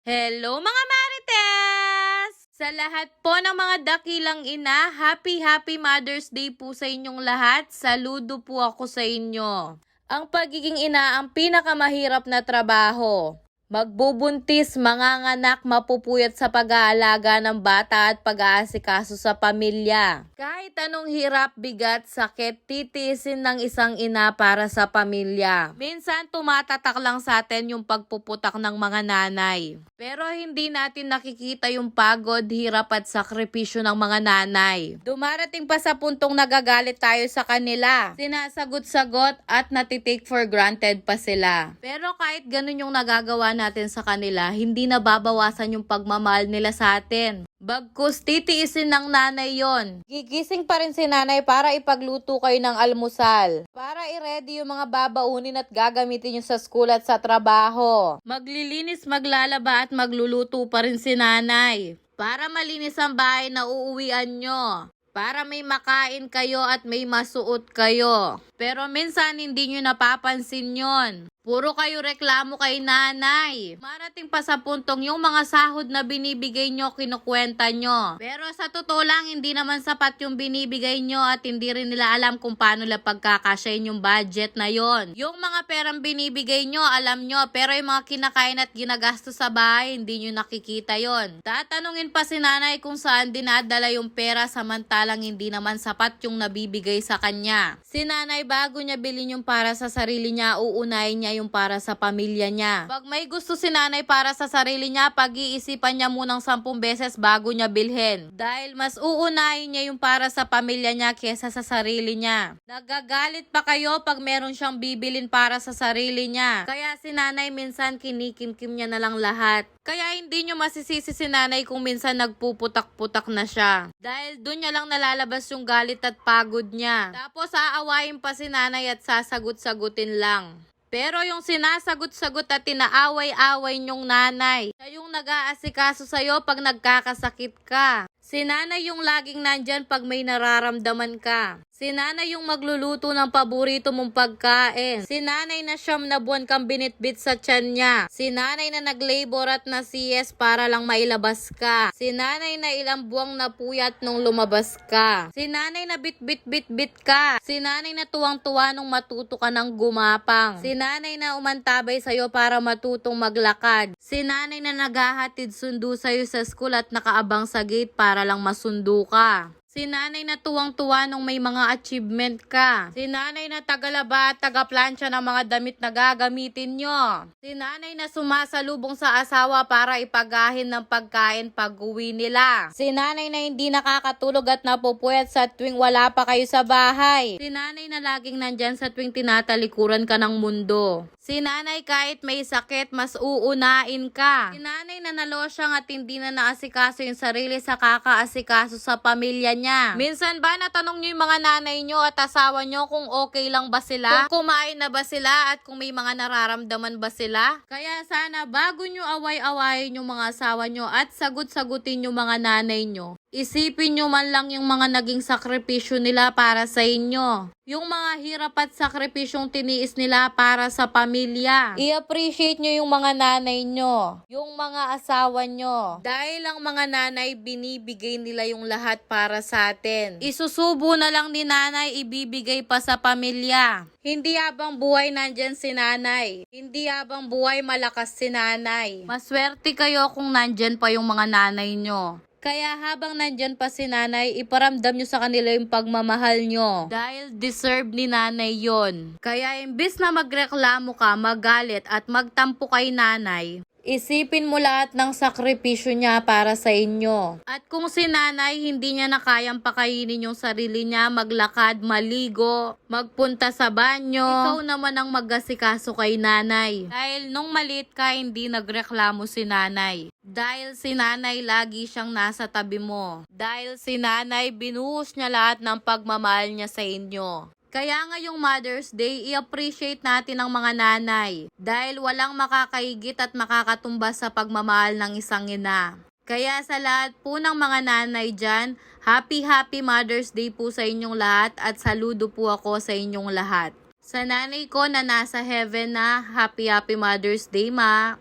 Hello mga Marites! Sa lahat po ng mga dakilang ina, happy Mother's Day po sa inyong lahat. Saludo po ako sa inyo. Ang pagiging ina ang pinakamahirap na trabaho. Magbubuntis, manganganak, mapupuyat sa pag-aalaga ng bata at pag-aasikaso sa pamilya. Kahit anong hirap, bigat, sakit, titiisin ng isang ina para sa pamilya. Minsan tumatatak lang sa atin yung pagpuputak ng mga nanay. Pero hindi natin nakikita yung pagod, hirap at sakripisyo ng mga nanay. Dumarating pa sa puntong nagagalit tayo sa kanila. Sinasagot-sagot at natitake for granted pa sila. Pero kahit ganun yung nagagawa natin sa kanila, hindi nababawasan yung pagmamahal nila sa atin. Bagkus titiisin ng nanay yon. Gigising pa rin si nanay para ipagluto kayo ng almusal. Para i-ready yung mga babaunin at gagamitin nyo sa school at sa trabaho. Maglilinis, maglalaba at magluluto pa rin si nanay. Para malinis ang bahay na uuwian nyo. Para may makain kayo at may masuot kayo. Pero minsan hindi nyo napapansin yon. Puro kayo reklamo kay nanay. Marating pa sa puntong yung mga sahod na binibigay nyo, kinukwenta nyo. Pero sa totoo lang, hindi naman sapat yung binibigay nyo at hindi rin nila alam kung paano nila pagkakasyahin yung budget na yon. Yung mga perang binibigay nyo, alam nyo, pero yung mga kinakain at ginagastos sa bahay, hindi nyo nakikita yon. Tatanungin pa si nanay kung saan dinadala yung pera samantalang hindi naman sapat yung nabibigay sa kanya. Si nanay bago niya bilhin yung para sa sarili niya, uunahin niya yung para sa pamilya niya. Pag may gusto si nanay para sa sarili niya, pag-iisipan niya munang 10 beses bago niya bilhin. Dahil mas uunahin niya yung para sa pamilya niya kesa sa sarili niya. Nagagalit pa kayo pag meron siyang bibilin para sa sarili niya. Kaya si nanay minsan kinikimkim niya na lang lahat. Kaya hindi nyo masisisi si nanay kung minsan nagpuputak-putak na siya. Dahil dun niya lang nalalabas yung galit at pagod niya. Tapos aawayin pa si nanay at sasagot-sagutin lang. Pero yung sinasagot-sagot at tinaaway-away nyong nanay, siya yung nag-aasikaso sa'yo pag nagkakasakit ka. Si nanay yung laging nandyan pag may nararamdaman ka. Si nanay yung magluluto ng paborito mong pagkain. Si nanay na 9 na buwan kang binitbit sa tiyan niya. Si nanay na nag-labor at na CS para lang mailabas ka. Si nanay na ilang buwang napuyat nung lumabas ka. Si nanay na bit-bit-bit-bit ka. Si nanay na tuwang-tuwa nung matuto ka ng gumapang. Si nanay na umantabay sa'yo para matutong maglakad. Si nanay na naghahatid sundo sa'yo sa school at nakaabang sa gate para lang masundo ka. Si nanay na tuwang-tuwa nung may mga achievement ka. Si nanay na tagalaba at tagaplansya ng mga damit na gagamitin nyo. Si nanay na sumasalubong sa asawa para ipagahin ng pagkain pag-uwi nila. Si nanay na hindi nakakatulog at napupuyat sa tuwing wala pa kayo sa bahay. Si nanay na laging nandyan sa tuwing tinatalikuran ka ng mundo. Si nanay kahit may sakit, mas uunain ka. Si nanay na nalosyang at hindi na naasikaso yung sarili sa kakaasikaso sa pamilya niya. Minsan ba natanong nyo yung mga nanay nyo at asawa nyo kung okay lang ba sila? Kung kumain na ba sila at kung may mga nararamdaman ba sila? Kaya sana bago nyo away-awayin yung mga asawa nyo at sagot-sagutin yung mga nanay nyo, isipin nyo man lang yung mga naging sakripisyo nila para sa inyo. Yung mga hirap at sakripisyong tiniis nila para sa pamilya. I-appreciate nyo yung mga nanay nyo. Yung mga asawa nyo. Dahil ang mga nanay binibigay nila yung lahat para sa atin. Isusubo na lang ni nanay, ibibigay pa sa pamilya. Hindi habang buhay nandyan si nanay. Hindi habang buhay malakas si nanay. Maswerte kayo kung nandyan pa yung mga nanay nyo. Kaya habang nandyan pa si nanay, iparamdam nyo sa kanila yung pagmamahal nyo. Dahil deserve ni nanay yon. Kaya imbis na magreklamo ka, magalit at magtampo kay nanay, isipin mo lahat ng sakripisyo niya para sa inyo. At kung si nanay hindi niya na kayang pakainin yung sarili niya, maglakad, maligo, magpunta sa banyo, ikaw naman ang mag-asikaso kay nanay. Dahil nung maliit ka, hindi nagreklamo si nanay. Dahil si nanay lagi siyang nasa tabi mo. Dahil si nanay binuhos niya lahat ng pagmamahal niya sa inyo. Kaya ngayong Mother's Day, i-appreciate natin ang mga nanay. Dahil walang makakaigit at makakatumba sa pagmamahal ng isang ina. Kaya sa lahat po ng mga nanay dyan, happy Mother's Day po sa inyong lahat at saludo po ako sa inyong lahat. Sa nanay ko na nasa heaven na, happy Mother's Day, ma.